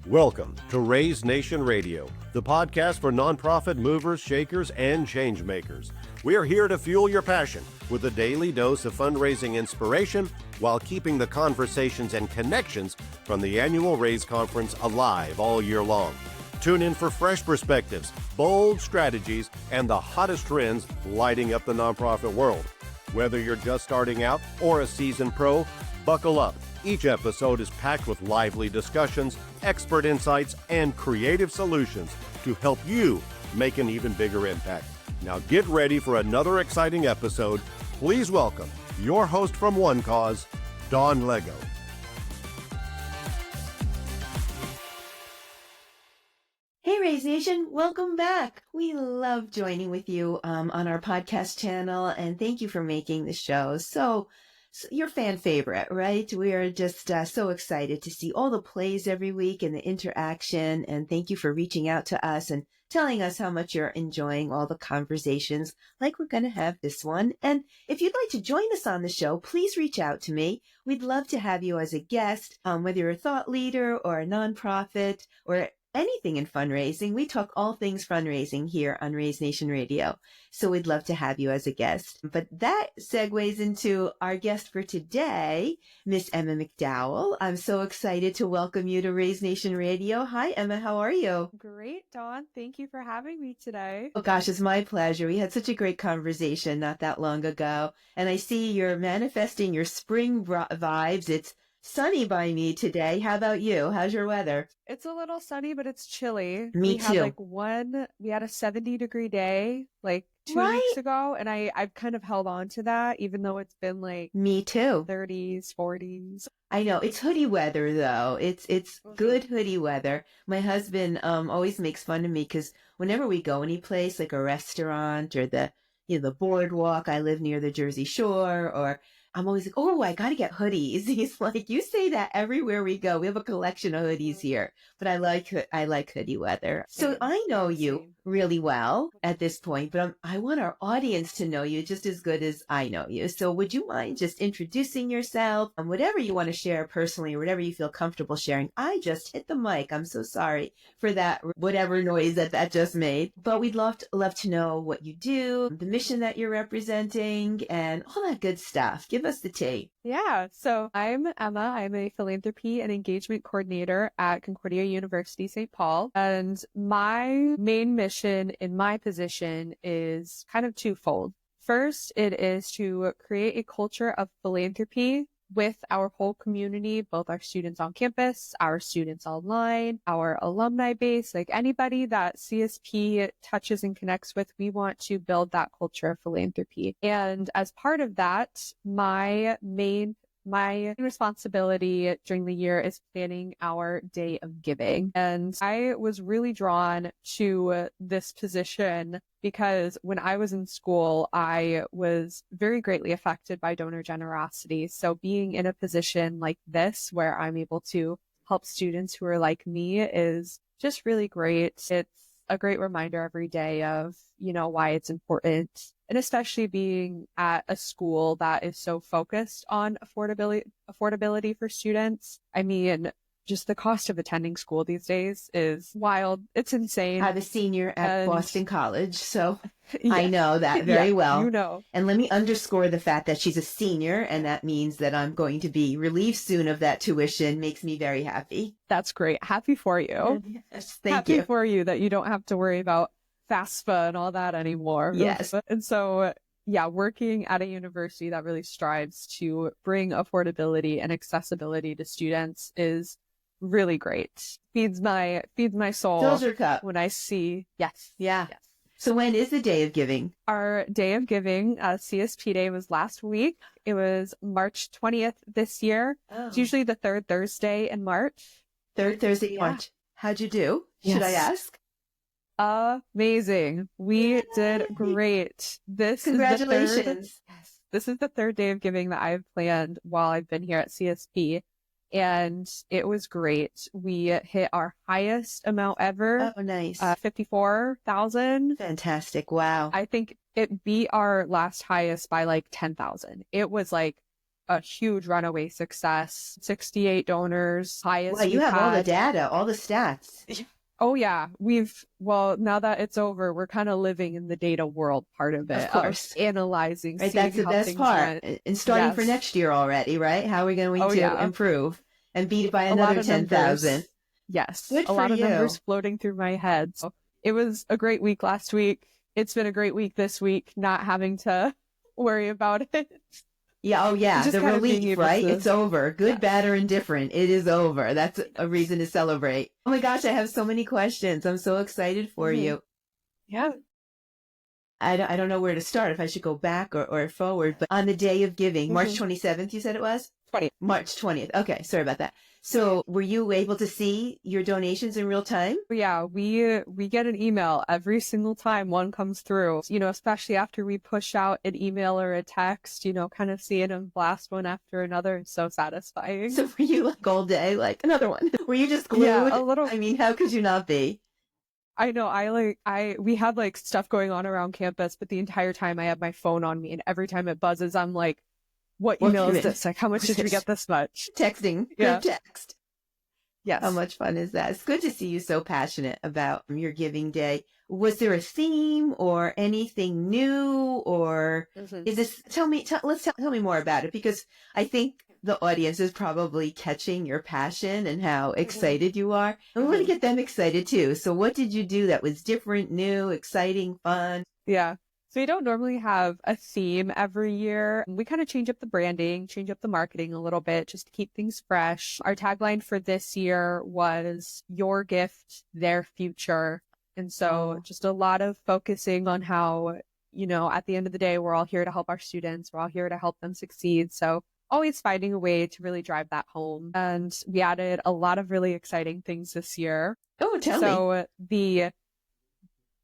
Welcome to Raise Nation Radio, the podcast for nonprofit movers, shakers, and change makers. We are here to fuel your passion with a daily dose of fundraising inspiration while keeping the conversations and connections from the annual Raise Conference alive all year long. Tune in for fresh perspectives, bold strategies, and the hottest trends lighting up the nonprofit world. Whether you're just starting out or a seasoned pro, buckle up. Each episode is packed with lively discussions, expert insights, and creative solutions to help you make an even bigger impact. Now get ready for another exciting episode. Please welcome your host from One Cause, Dawn Lego. Hey Raise Nation, welcome back. We love joining with you on our podcast channel, and thank you for making the show so your fan favorite, right? We are just so excited to see all the plays every week and the interaction, and thank you for reaching out to us and telling us how much you're enjoying all the conversations like we're going to have this one. And if you'd like to join us on the show, please reach out to me. We'd love to have you as a guest, whether you're a thought leader or a nonprofit or anything in fundraising. We talk all things fundraising here on Raise Nation Radio. So we'd love to have you as a guest. But that segues into our guest for today, Miss Emma McDowell. I'm so excited to welcome you to Raise Nation Radio. Hi, Emma. How are you? Great, Dawn. Thank you for having me today. Oh gosh, it's my pleasure. We had such a great conversation not that long ago. And I see you're manifesting your spring vibes. It's sunny by me today. How about you? How's your weather? It's a little sunny, but it's chilly. Me too. We had a 70-degree day like 2 Right? weeks ago, and I've kind of held on to that, even though it's been like Me too. 30s, 40s. I know it's hoodie weather though. It's good hoodie weather. My husband always makes fun of me because whenever we go any place like a restaurant or the boardwalk, I live near the Jersey Shore, or I'm always like, oh, I got to get hoodies. He's like, you say that everywhere we go. We have a collection of hoodies here, but I like hoodie weather. So I know you really well at this point, but I want our audience to know you just as good as I know you. So would you mind just introducing yourself and whatever you want to share personally or whatever you feel comfortable sharing? I just hit the mic. I'm so sorry for that, whatever noise that just made, but we'd love to know what you do, the mission that you're representing, and all that good stuff. Give us the tea. Yeah, so I'm Emma. I'm a Philanthropy and Engagement Coordinator at Concordia University, St. Paul. And my main mission in my position is kind of twofold. First, it is to create a culture of philanthropy with our whole community, both our students on campus, our students online, our alumni base, like anybody that CSP touches and connects with. We want to build that culture of philanthropy. And as part of that, my main responsibility during the year is planning our Day of Giving. And I was really drawn to this position because when I was in school, I was very greatly affected by donor generosity. So being in a position like this, where I'm able to help students who are like me, is just really great. It's a great reminder every day of, why it's important. And especially being at a school that is so focused on affordability for students. I mean, just the cost of attending school these days is wild. It's insane. I'm a senior at Boston College, so yeah. I know that very well. You know. And let me underscore the fact that she's a senior, and that means that I'm going to be relieved soon of that tuition. Makes me very happy. That's great. Happy for you. Yes, Happy for you that you don't have to worry about FAFSA and all that anymore. Yes. And so, yeah, working at a university that really strives to bring affordability and accessibility to students is really great. Feeds my soul. Fills your cup. When I see, yes. Yeah. Yes. So when is the Day of Giving? Our Day of Giving, CSP Day, was last week. It was March 20th this year. Oh. It's usually the third Thursday in March. Third Thursday in March. How'd you do? Should I ask? Amazing. We did great. Congratulations. This is the third Day of Giving that I've planned while I've been here at CSP. And it was great. We hit our highest amount ever. Oh, nice. 54,000. Fantastic. Wow. I think it beat our last highest by like 10,000. It was like a huge runaway success. 68 donors, highest Wow, you we've have all the had. data, all the stats. Oh yeah, now that it's over, we're kind of living in the data world part of it, Of course. analyzing, Right, seeing that's the how best things part. went. And starting for Yes. next year already, right? How are we going Oh to yeah, improve and beat it by a lot another of 10,000? numbers. Yes, Good a for lot of numbers you. floating through my head. So it was a great week last week. It's been a great week this week, not having to worry about it. Yeah, oh yeah, Just the kind of being relief, able right? to, It's over. Good, yes. bad, or indifferent. It is over. That's a reason to celebrate. Oh my gosh, I have so many questions. I'm so excited for Mhm. you. Yeah. I don't know where to start, if I should go back or forward, but on the day of giving, March Mhm. 27th, you said it was? 20. March 20th. Okay, sorry about that. So were you able to see your donations in real time? Yeah, we get an email every single time one comes through. Especially after we push out an email or a text, kind of seeing them blast one after another. It's so satisfying. So were you like all day, like another one? Were you just Yeah, glued? a little. I mean, how could you not be? I know. We had like stuff going on around campus, but the entire time I had my phone on me, and every time it buzzes, I'm like, "What What email is minute? this? Like, how much did we get this much?" Texting. Yeah. Group text. Yes. How much fun is that? It's good to see you so passionate about your giving day. Was there a theme or anything new, or Mhm. is this, tell me more about it, because I think the audience is probably catching your passion and how excited you are. And we want to Mhm. get them excited too. So what did you do that was different, new, exciting, fun? Yeah. So we don't normally have a theme every year. We kind of change up the branding, change up the marketing a little bit just to keep things fresh. Our tagline for this year was "Your gift, their future." And so just a lot of focusing on how, at the end of the day, we're all here to help our students. We're all here to help them succeed. So always finding a way to really drive that home. And we added a lot of really exciting things this year. Oh, tell me. So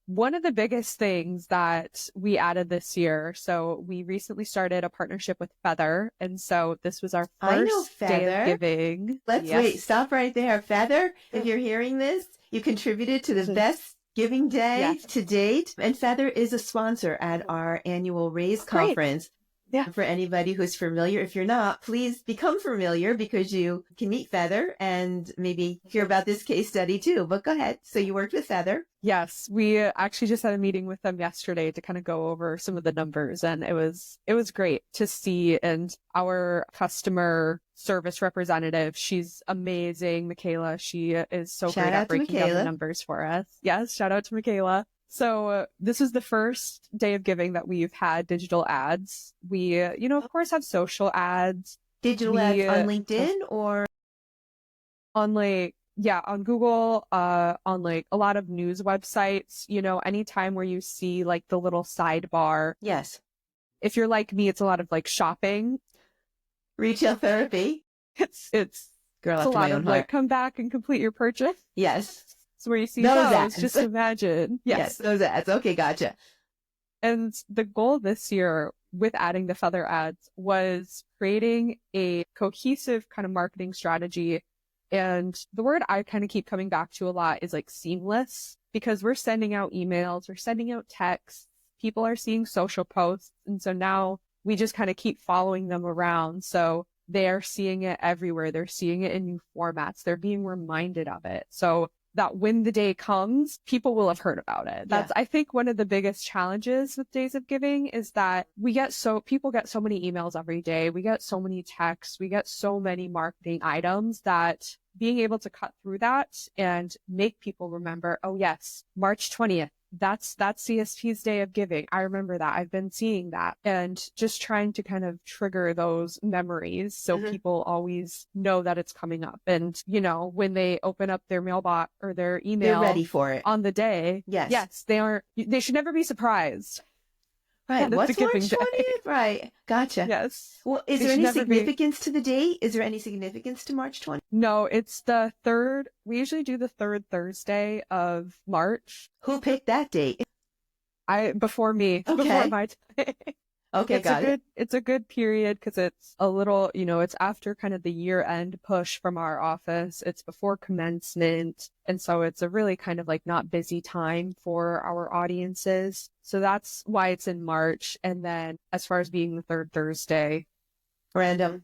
one of the biggest things that we added this year, so we recently started a partnership with Feather, and so this was our I know first day Feather. of giving. Let's Yes. wait. Stop right there. Feather, if you're hearing this, you contributed to the best giving day Yes. to date. And Feather is a sponsor at our annual Raise Great. conference. Yeah. For anybody who's familiar, if you're not, please become familiar, because you can meet Feather and maybe hear about this case study too. But go ahead. So you worked with Feather. Yes, we actually just had a meeting with them yesterday to kind of go over some of the numbers, and it was great to see. And our customer service representative, she's amazing, Michaela. She is so Shout great out at to breaking down the Michaela. numbers for us. Yes, shout out to Michaela. So this is the first day of giving that we've had digital ads. We, of course, have social ads. Digital ads on LinkedIn or on on Google, on like a lot of news websites, anytime where you see like the little sidebar. yes, If you're like me, it's a lot of like shopping. retail therapy. It's Girl a after lot my own of heart. like come back and complete your purchase. Yes. So where you see Those those, ads. just imagine. Yes, those ads. Okay, gotcha. And the goal this year with adding the Feather ads was creating a cohesive kind of marketing strategy. And the word I kind of keep coming back to a lot is like seamless, because we're sending out emails, we're sending out texts, people are seeing social posts. And so now we just kind of keep following them around. So they're seeing it everywhere. They're seeing it in new formats. They're being reminded of it. So that when the day comes, people will have heard about it. That's, I think, one of the biggest challenges with Days of Giving is that people get so many emails every day. We get so many texts. We get so many marketing items that being able to cut through that and make people remember, oh yes, March 20th. That's CSP's Day of Giving. I remember that. I've been seeing that. And just trying to kind of trigger those memories so people always know that it's coming up. And, when they open up their mailbox or their email, They're ready for it on the day. Yes. They should never be surprised. Right. That What's it's a giving March day. 20th? Right. Gotcha. Yes. Well, is They there should any never be- significance to the date? Is there any significance to March 20th? No, it's the third. We usually do the third Thursday of March. Who picked that date? Before me, Okay. before my time. Okay, got it. It's a good period because it's a little, it's after kind of the year-end push from our office. It's before commencement. And so it's a really kind of like not busy time for our audiences. So that's why it's in March. And then as far as being the third Thursday, Random.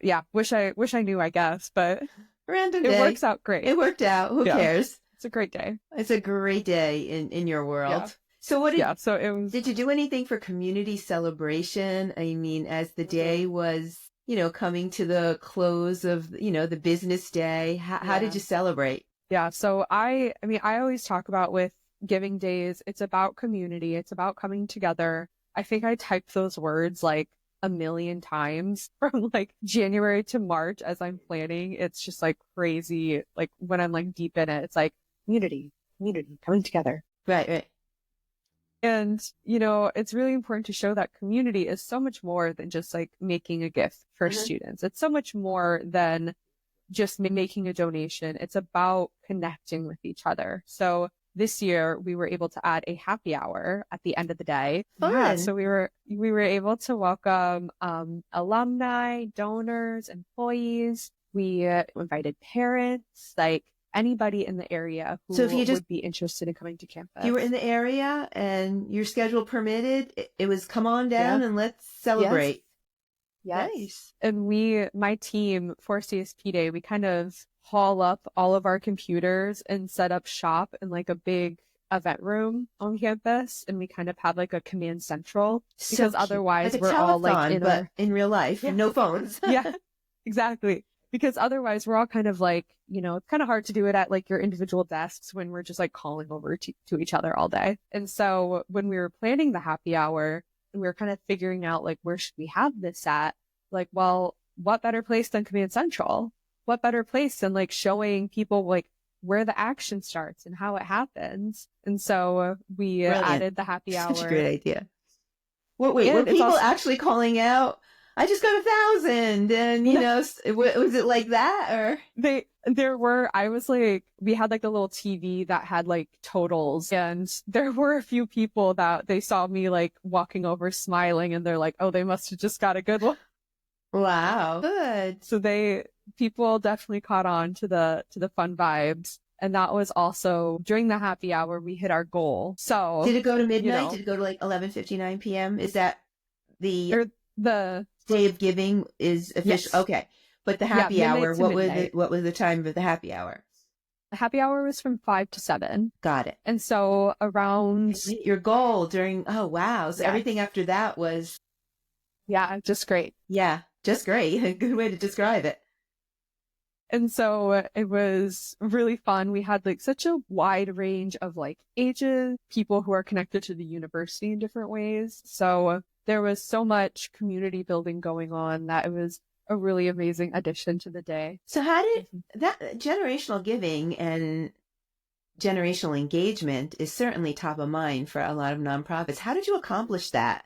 Yeah, wish I knew, I guess, but Random it day. works out great. It worked out. Who Yeah. cares? It's a great day. It's a great day in your world. Yeah. So what did So it was. did you do anything for community celebration? I mean, as the day was, coming to the close of, the business day, how did you celebrate? Yeah. So I mean, I always talk about with giving days, it's about community. It's about coming together. I think I typed those words like a million times from like January to March as I'm planning. It's just like crazy. Like when I'm like deep in it, it's like community, coming together. Right. And, it's really important to show that community is so much more than just like making a gift for students. It's so much more than just making a donation. It's about connecting with each other. So this year we were able to add a happy hour at the end of the day. Fun. Yeah, so we were able to welcome alumni, donors, employees. We invited parents, like anybody in the area who would be interested in coming to campus. You were in the area and your schedule permitted. It was come on down and let's celebrate. Yes. Nice. And my team for CSP Day, we kind of haul up all of our computers and set up shop in like a big event room on campus. And we kind of have like a command central because otherwise like we're all like in real life, no phones. Yeah, exactly. Because otherwise we're all kind of like, it's kind of hard to do it at like your individual desks when we're just like calling over to each other all day. And so when we were planning the happy hour, and we were kind of figuring out like, where should we have this at? Like, well, what better place than Command Central? What better place than like showing people like where the action starts and how it happens? And so we added the happy hour. Such a great idea. Were people actually calling out, I just got 1,000 and, was it like that or? We had like a little TV that had like totals and there were a few people that they saw me like walking over smiling and they're like, oh, they must have just got a good one. Wow. Good. So people definitely caught on to the fun vibes. And that was also during the happy hour, we hit our goal. So did it go to midnight? Did it go to like 11:59 p.m.? Is that the day of giving is official? Yes. Okay. But the happy hour, what was the time of the happy hour? The happy hour was from 5 to 7. Got it. And so around your goal during, oh wow. So everything after that was. Yeah, just great. Yeah, just great. A good way to describe it. And so it was really fun. We had like such a wide range of like ages, people who are connected to the university in different ways. So there was so much community building going on that it was a really amazing addition to the day. So how did that generational giving and generational engagement is certainly top of mind for a lot of nonprofits. How did you accomplish that?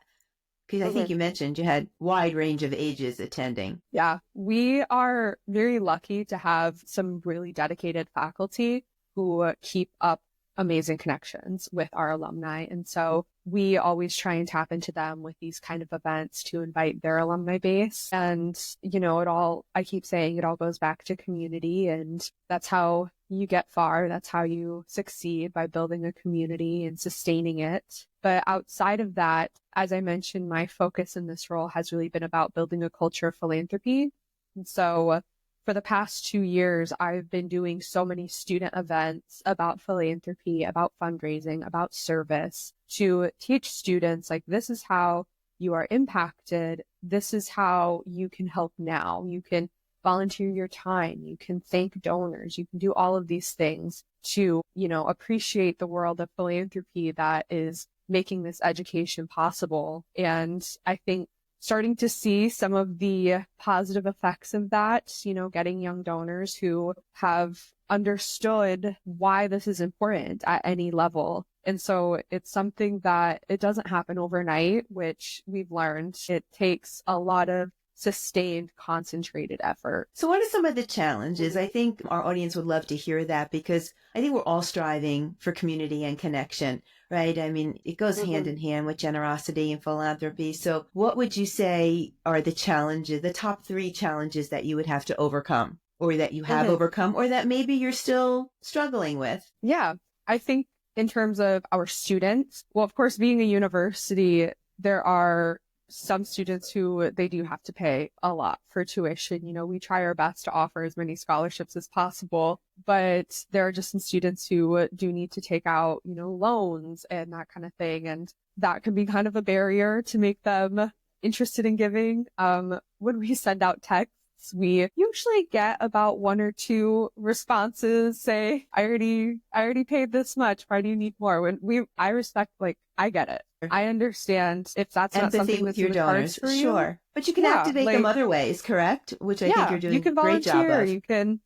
Because I think you mentioned you had wide range of ages attending. Yeah, we are very lucky to have some really dedicated faculty who keep up amazing connections with our alumni. And so we always try and tap into them with these kind of events to invite their alumni base. And, I keep saying it all goes back to community, and that's how you get far. That's how you succeed, by building a community and sustaining it. But outside of that, as I mentioned, my focus in this role has really been about building a culture of philanthropy. And so for the past 2 years, I've been doing so many student events about philanthropy, about fundraising, about service, to teach students, like, this is how you are impacted. This is how you can help now. You can volunteer your time. You can thank donors. You can do all of these things to, appreciate the world of philanthropy that is making this education possible. And I think starting to see some of the positive effects of that, getting young donors who have understood why this is important at any level. And so it's something that it doesn't happen overnight, which we've learned. It takes a lot of sustained, concentrated effort. So what are some of the challenges? I think our audience would love to hear that, because I think we're all striving for community and connection, right? I mean, it goes hand in hand with generosity and philanthropy. So what would you say are the challenges, the top 3 challenges that you would have to overcome, or that you have overcome, or that maybe you're still struggling with? Yeah, I think in terms of our students, well, of course, being a university, there are some students who they do have to pay a lot for tuition. We try our best to offer as many scholarships as possible, but there are just some students who do need to take out, loans and that kind of thing. And that can be kind of a barrier to make them interested in giving. When we send out texts, we usually get about 1 or 2 responses say, I already paid this much. Why do you need more? I respect, I get it. I understand if that's not Empathy something with that's your in the cards donors, for you. sure. But you can activate them other ways, correct? Which I think you're doing you can a great job volunteer, of. you can,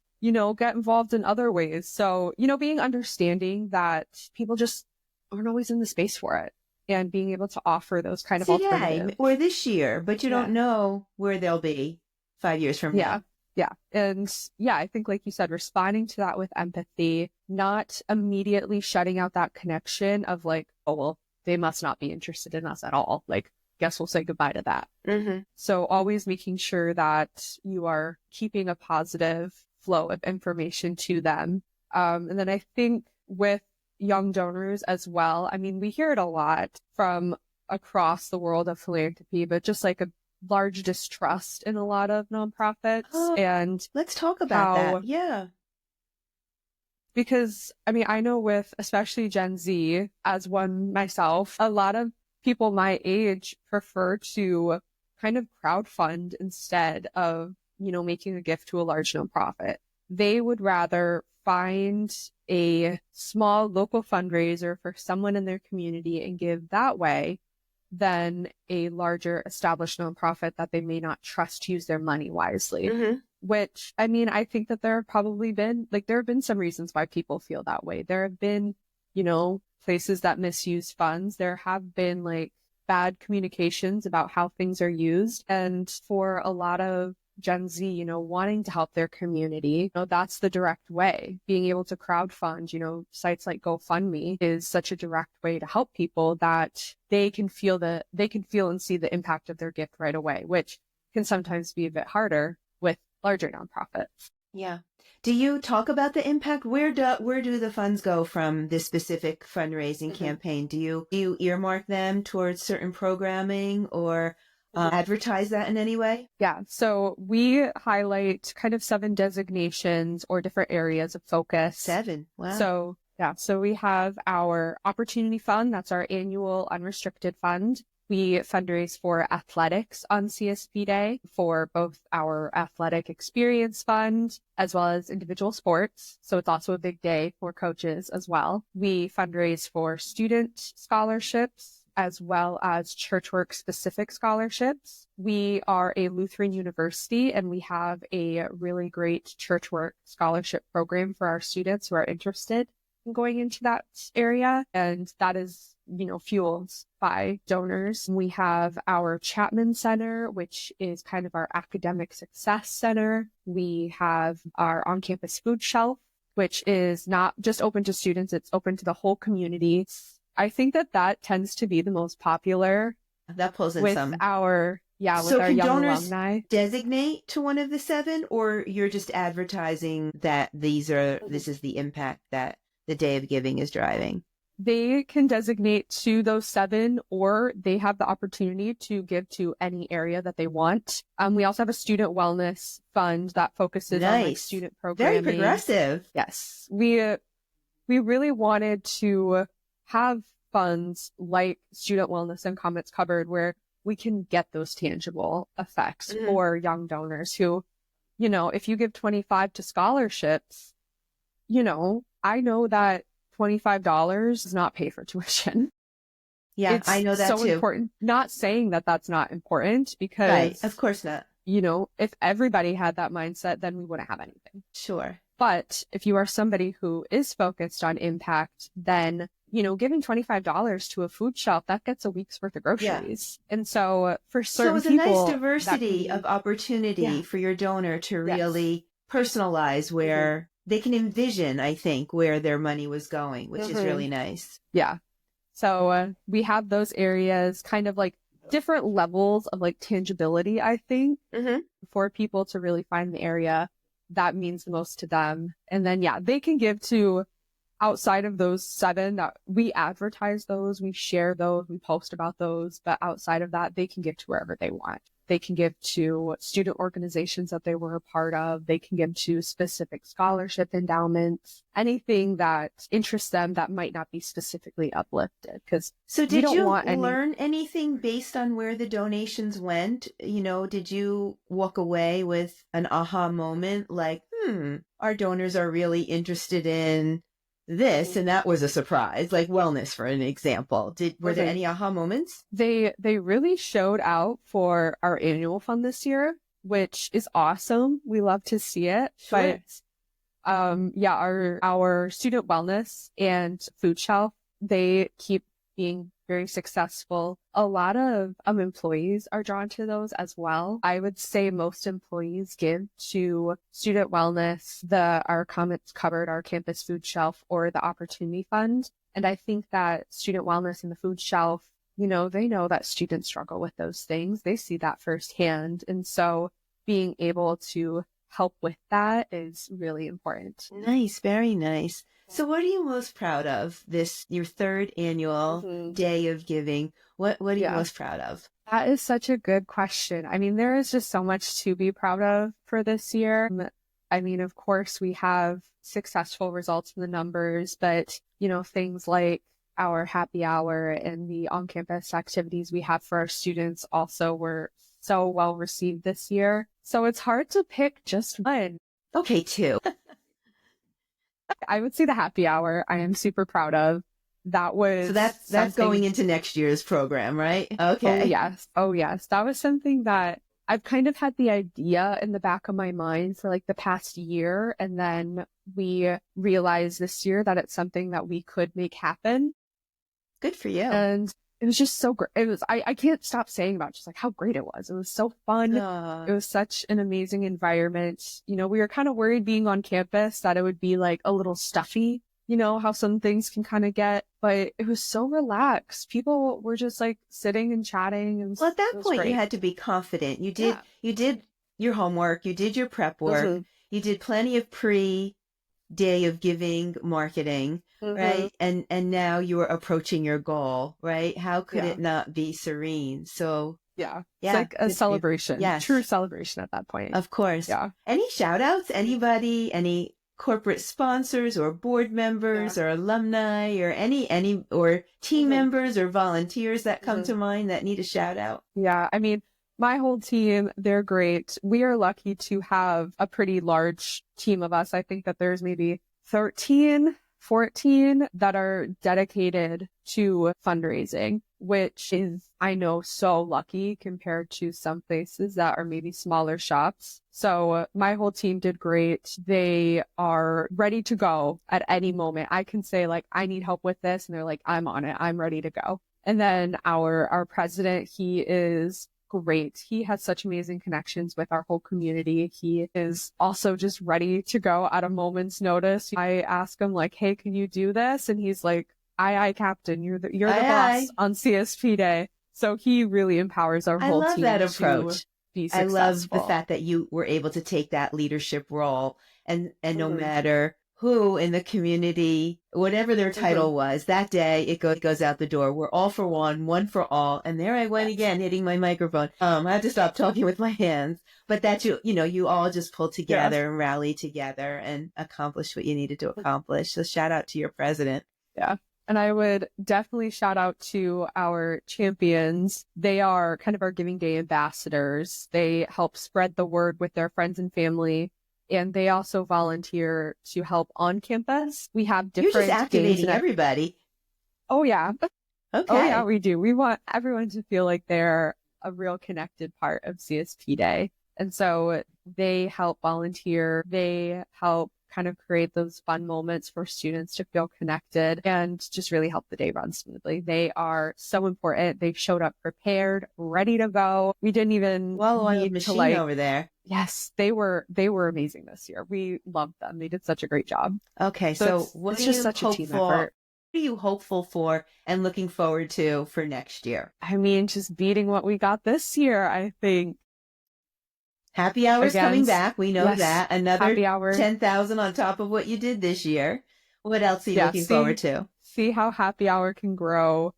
get involved in other ways. So, being understanding that people just aren't always in the space for it, and being able to offer those kind of alternatives. Or this year, but you don't know where they'll be 5 years from now. Yeah. And I think like you said, responding to that with empathy, not immediately shutting out that connection of oh, well, they must not be interested in us at all. Guess we'll say goodbye to that. Mm-hmm. So always making sure that you are keeping a positive flow of information to them. And then I think with young donors as well, we hear it a lot from across the world of philanthropy, but just a large distrust in a lot of nonprofits. And let's talk about that. Yeah. Because, I know with especially Gen Z, as one myself, a lot of people my age prefer to kind of crowdfund instead of, making a gift to a large nonprofit. They would rather find a small local fundraiser for someone in their community and give that way than a larger established nonprofit that they may not trust to use their money wisely. Mm-hmm. Which, I think that there have probably been, there have been some reasons why people feel that way. There have been, places that misuse funds. There have been bad communications about how things are used. And for a lot of Gen Z, wanting to help their community, that's the direct way. Being able to crowdfund, sites like GoFundMe is such a direct way to help people that they can feel and see the impact of their gift right away, which can sometimes be a bit harder with larger nonprofits. Yeah. Do you talk about the impact? Where do the funds go from this specific fundraising campaign? Do you earmark them towards certain programming or advertise that in any way? Yeah. So we highlight kind of 7 designations or different areas of focus. 7. Wow. So we have our Opportunity Fund. That's our annual unrestricted fund. We fundraise for athletics on CSP Day for both our athletic experience fund as well as individual sports. So it's also a big day for coaches as well. We fundraise for student scholarships as well as church work specific scholarships. We are a Lutheran university and we have a really great church work scholarship program for our students who are interested in going into that area. And that is, fueled by donors. We have our Chapman Center, which is kind of our academic success center. We have our on-campus food shelf, which is not just open to students, it's open to the whole community. I think that tends to be the most popular. That pulls in with some. with our young alumni. Designate to one of the 7, or you're just advertising that this is the impact that the Day of Giving is driving? They can designate to those 7, or they have the opportunity to give to any area that they want. We also have a student wellness fund that focuses on student programming. Very progressive. Yes. We really wanted to have funds like student wellness and Comments Cupboard where we can get those tangible effects for young donors who, if you give $25 to scholarships, I know that $25 does not pay for tuition. Yeah, I know that so too. Important. Not saying that that's not important because, right, of course not. If everybody had that mindset, then we wouldn't have anything. Sure. But if you are somebody who is focused on impact, then, giving $25 to a food shelf, that gets a week's worth of groceries. Yeah. And so for certain people. So it's a nice diversity of opportunity for your donor to really personalize where they can envision, I think, where their money was going, which is really nice. Yeah. So we have those areas, kind of different levels of tangibility, I think, for people to really find the area that means the most to them. And then, they can give to outside of those 7 that we advertise those, we share those, we post about those, but outside of that, they can give to wherever they want. They can give to student organizations that they were a part of. They can give to specific scholarship endowments, anything that interests them that might not be specifically uplifted. Because so did you learn anything based on where the donations went? You know, did you walk away with an aha moment like, our donors are really interested in this, and that was a surprise, like wellness, for an example. Were there any aha moments? They really showed out for our annual fund this year, which is awesome. We love to see it. Sure. But yeah, our student wellness and food shelf, they keep being very successful. A lot of employees are drawn to those as well. I would say most employees give to student wellness, our comments covered, our campus food shelf, or the opportunity fund. And I think that student wellness and the food shelf, you know, they know that students struggle with those things. They see that firsthand. And so being able to help with that is really important. Nice. Very nice. So what are you most proud of your 3rd annual Day of Giving? What are you most proud of? That is such a good question. I mean, there is just so much to be proud of for this year. I mean, of course, we have successful results in the numbers, but, you know, things like our happy hour and the on-campus activities we have for our students also were so well received this year. So it's hard to pick just one. Okay, 2. I would say the happy hour I am super proud of. That was so that's going into next year's program, right? Okay. Oh yes. That was something that I've kind of had the idea in the back of my mind for like the past year, and then we realized this year that it's something that we could make happen. Good for you. And it was just so great. It was, I can't stop saying about just like how great it was. It was so fun. It was such an amazing environment. You know, we were kind of worried being on campus that it would be like a little stuffy, you know, how some things can kind of get, but it was so relaxed. People were just like sitting and chatting. And well, at that point, you had to be confident. You did your homework. You did your prep work. You did plenty of Day of Giving marketing, right? And now you are approaching your goal, right? How could it not be serene? So it's like a celebration, true celebration at that point. Of course. Yeah. Any shout outs? Anybody? Any corporate sponsors or board members or alumni or any or team members or volunteers that come to mind that need a shout out? Yeah, I mean, my whole team, they're great. We are lucky to have a pretty large team of us. I think that there's maybe 13, 14 that are dedicated to fundraising, which is, I know, so lucky compared to some places that are maybe smaller shops. So my whole team did great. They are ready to go at any moment. I can say like, I need help with this. And they're like, I'm on it. I'm ready to go. And then our president, he is great. He has such amazing connections with our whole community. He is also just ready to go at a moment's notice. I ask him like, hey, can you do this? And he's like, aye, Captain, you're the boss on CSP Day. So he really empowers our whole team. I love that approach. Be successful. I love the fact that you were able to take that leadership role and no matter who in the community, whatever their title was, that day it goes out the door. We're all for one for all. And there I went again, hitting my microphone. I had to stop talking with my hands. But that you all just pulled together and rallied together and accomplished what you needed to accomplish. So shout out to your president. Yeah. And I would definitely shout out to our champions. They are kind of our Giving Day ambassadors. They help spread the word with their friends and family. And they also volunteer to help on campus. We have different You're just activating everybody. Oh, yeah. Okay. Oh, yeah, we do. We want everyone to feel like they're a real connected part of CSP Day. And so they help volunteer. They help kind of create those fun moments for students to feel connected and just really help the day run smoothly. They are so important. They showed up prepared, ready to go. We didn't even need machine over there. Yes, they were amazing this year. We loved them. They did such a great job. Okay, so it's just such a team effort. What are you hopeful for and looking forward to for next year? I mean, just beating what we got this year, I think. Happy hour's coming back. We know that. Another 10,000 on top of what you did this year. What else are you looking forward to? See how happy hour can grow.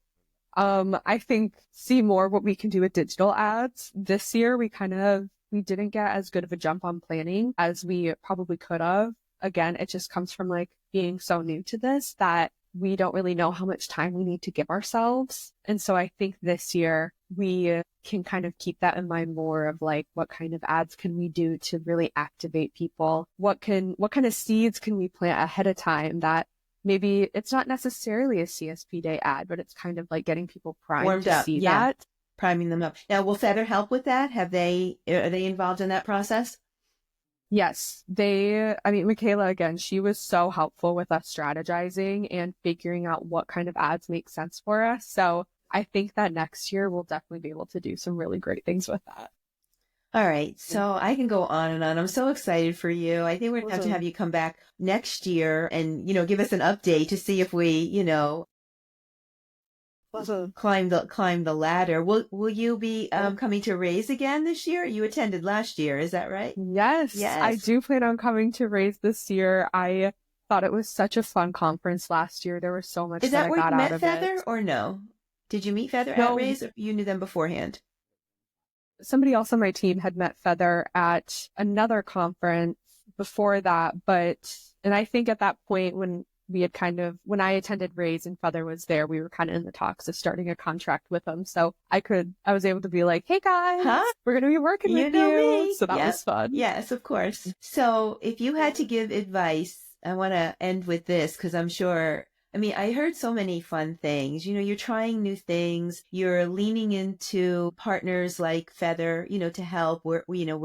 I think see more what we can do with digital ads. This year, we didn't get as good of a jump on planning as we probably could have. Again, it just comes from like being so new to this that we don't really know how much time we need to give ourselves. And so I think this year we can kind of keep that in mind more of like, what kind of ads can we do to really activate people? What kind of seeds can we plant ahead of time that maybe it's not necessarily a CSP Day ad, but it's kind of like getting people primed Warmed to up, see yeah. that. Priming them up. Now, will Feather help with that? Are they involved in that process? Yes, Michaela, again, she was so helpful with us strategizing and figuring out what kind of ads make sense for us. So I think that next year we'll definitely be able to do some really great things with that. All right. So I can go on and on. I'm so excited for you. I think we're going to have you come back next year and, give us an update to see if we, climb the ladder. Will you be coming to Raise again this year? You attended last year, is that right? Yes. I do plan on coming to Raise this year. I thought it was such a fun conference last year. There was so much that I got out of it. Is that where you met Feather or no? Did you meet Feather at Raise or you knew them beforehand? Somebody else on my team had met Feather at another conference before that, and I think at that point when I attended Raise and Feather was there, we were kind of in the talks of starting a contract with them. So I was able to be like, hey guys, we're going to be working with you. So that was fun. Yes, of course. So if you had to give advice, I want to end with this because I'm sure, I heard so many fun things. You're trying new things. You're leaning into partners like Feather, to help where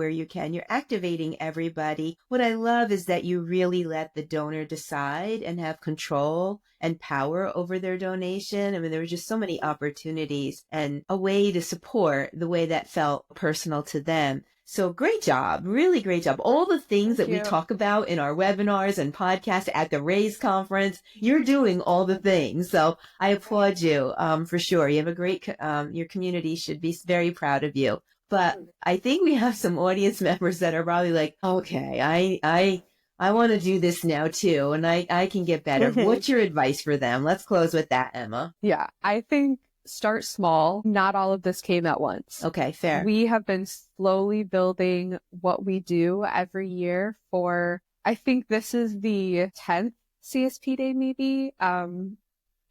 you can. You're activating everybody. What I love is that you really let the donor decide and have control and power over their donation. There were just so many opportunities and a way to support the way that felt personal to them. So great job, really great job. All the things that we talk about in our webinars and podcasts at the Raise conference, you're doing all the things. So I applaud you for sure. You have a great, your community should be very proud of you. But I think we have some audience members that are probably like, okay, I want to do this now too, and I can get better. What's your advice for them? Let's close with that, Emma. Yeah, I think start small. Not all of this came at once. Okay, fair. We have been slowly building what we do every year I think this is the 10th CSP Day maybe.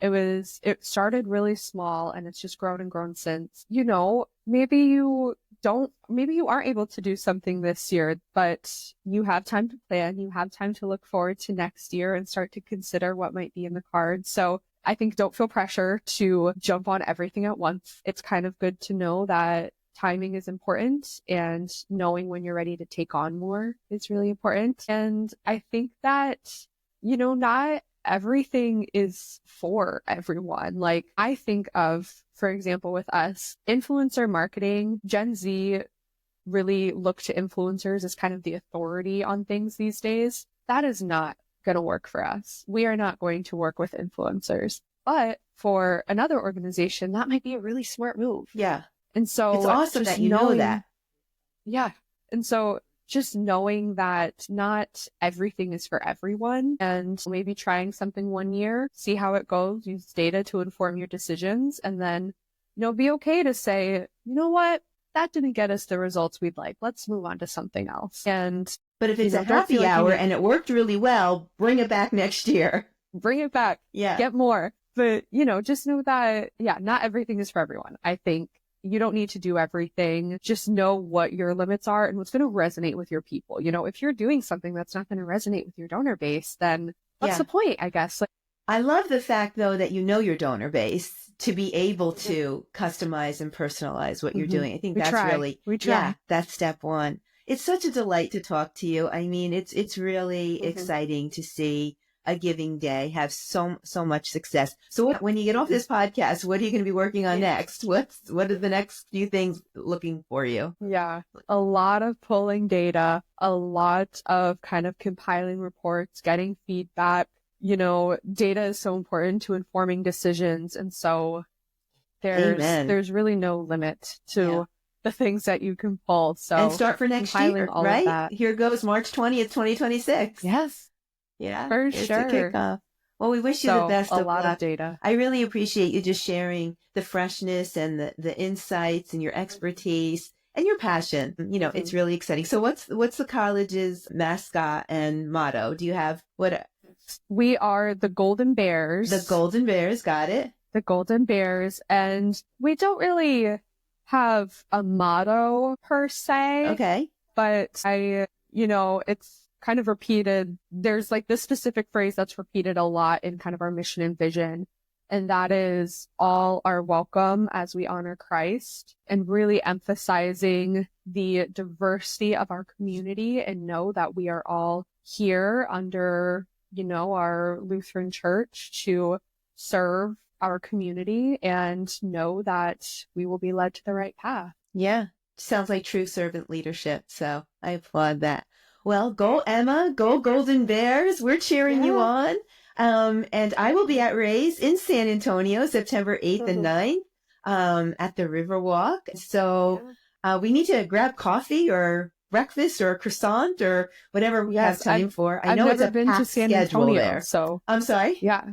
It started really small and it's just grown and grown since. Maybe you aren't able to do something this year, but you have time to plan. You have time to look forward to next year and start to consider what might be in the cards. So I think don't feel pressure to jump on everything at once. It's kind of good to know that timing is important and knowing when you're ready to take on more is really important. And I think that, not everything is for everyone. Like I think of, for example, with us, influencer marketing, Gen Z really look to influencers as kind of the authority on things these days. That is not going to work for us. We are not going to work with influencers. But for another organization, that might be a really smart move. Yeah. And so it's awesome that you know that. Yeah. And so just knowing that not everything is for everyone and maybe trying something one year, see how it goes, use data to inform your decisions, and then, be okay to say, you know what, that didn't get us the results we'd like. Let's move on to something else. But if it's a happy hour and it worked really well, bring it back next year. Bring it back. Yeah. Get more. But, just know that, not everything is for everyone. I think you don't need to do everything. Just know what your limits are and what's going to resonate with your people. If you're doing something that's not going to resonate with your donor base, then what's the point, I guess? I love the fact, though, that your donor base to be able to customize and personalize what you're doing. I think we try. That's step one. It's such a delight to talk to you. It's really exciting to see a giving day have so much success. So when you get off this podcast, what are you going to be working on next? What are the next few things looking for you? Yeah, a lot of pulling data, a lot of kind of compiling reports, getting feedback. Data is so important to informing decisions. And so there's really no limit to the things that you can pull. So and start for next year, right? Here goes March 20th, 2026. Yes. Yeah. For it's sure. a kickoff. Well, we wish you the best a of lot luck. of data. I really appreciate you just sharing the freshness and the insights and your expertise and your passion. It's really exciting. So what's the college's mascot and motto? Do you have what? We are the Golden Bears. The Golden Bears, got it. The Golden Bears. And we don't really have a motto per se. Okay. But it's kind of repeated. There's like this specific phrase that's repeated a lot in kind of our mission and vision. And that is all are welcome as we honor Christ, and really emphasizing the diversity of our community and know that we are all here under, our Lutheran Church to serve our community and know that we will be led to the right path. Yeah. Sounds like true servant leadership. So I applaud that. Well, go Emma, go Golden Bears. We're cheering you on. And I will be at Ray's in San Antonio, September 8th and 9th, at the Riverwalk. So, we need to grab coffee or breakfast or a croissant or whatever we have time for. I know it's a packed schedule there. So I'm sorry. Yeah.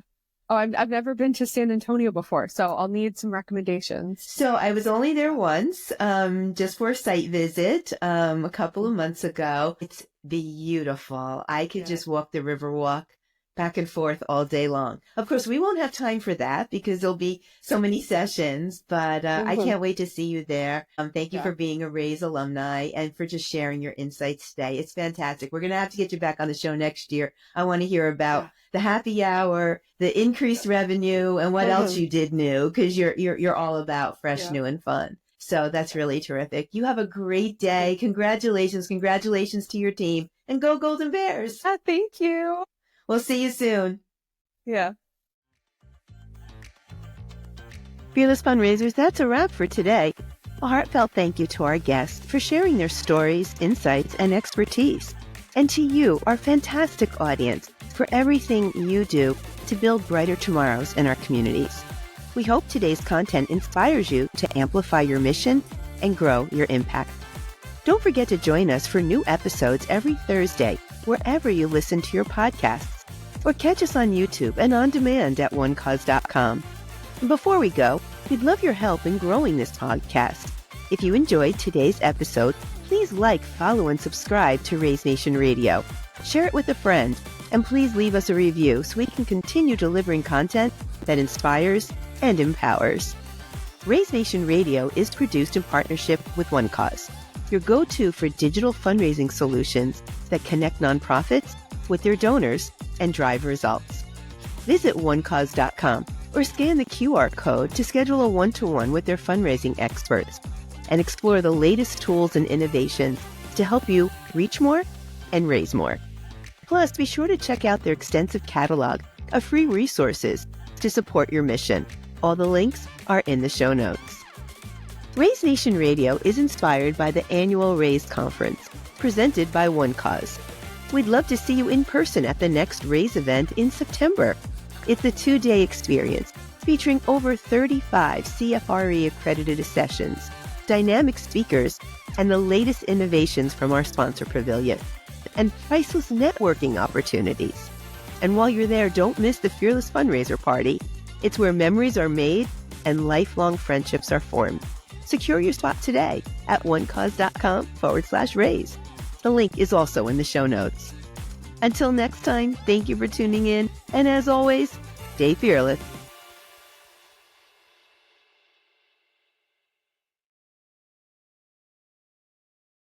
Oh, I've never been to San Antonio before, so I'll need some recommendations. So I was only there once, just for a site visit, a couple of months ago. It's beautiful. I could just walk the Riverwalk back and forth all day long. Of course, we won't have time for that because there'll be so many sessions, but I can't wait to see you there. Thank you for being a Raise alumni and for just sharing your insights today. It's fantastic. We're going to have to get you back on the show next year. I want to hear about the happy hour, the increased revenue, and what else you did new, because you're all about fresh, new, and fun. So that's really terrific. You have a great day. Congratulations to your team, and go Golden Bears. Thank you. We'll see you soon. Yeah. Fearless Fundraisers, that's a wrap for today. A heartfelt thank you to our guests for sharing their stories, insights, and expertise. And to you, our fantastic audience, for everything you do to build brighter tomorrows in our communities. We hope today's content inspires you to amplify your mission and grow your impact. Don't forget to join us for new episodes every Thursday, wherever you listen to your podcasts, or catch us on YouTube and on demand at onecause.com. And before we go, we'd love your help in growing this podcast. If you enjoyed today's episode, please like, follow, and subscribe to Raise Nation Radio. Share it with a friend, and please leave us a review so we can continue delivering content that inspires and empowers. Raise Nation Radio is produced in partnership with One Cause, your go-to for digital fundraising solutions that connect nonprofits with their donors and drive results. Visit onecause.com or scan the QR code to schedule a one-to-one with their fundraising experts and explore the latest tools and innovations to help you reach more and raise more. Plus, be sure to check out their extensive catalog of free resources to support your mission. All the links are in the show notes. Raise Nation Radio is inspired by the annual Raise Conference, presented by One Cause. We'd love to see you in person at the next Raise event in September. It's a 2-day experience featuring over 35 CFRE accredited sessions, dynamic speakers, and the latest innovations from our sponsor pavilion, and priceless networking opportunities. And while you're there, don't miss the Fearless Fundraiser Party. It's where memories are made and lifelong friendships are formed. Secure your spot today at onecause.com/raise. The link is also in the show notes. Until next time, thank you for tuning in, and as always, stay fearless.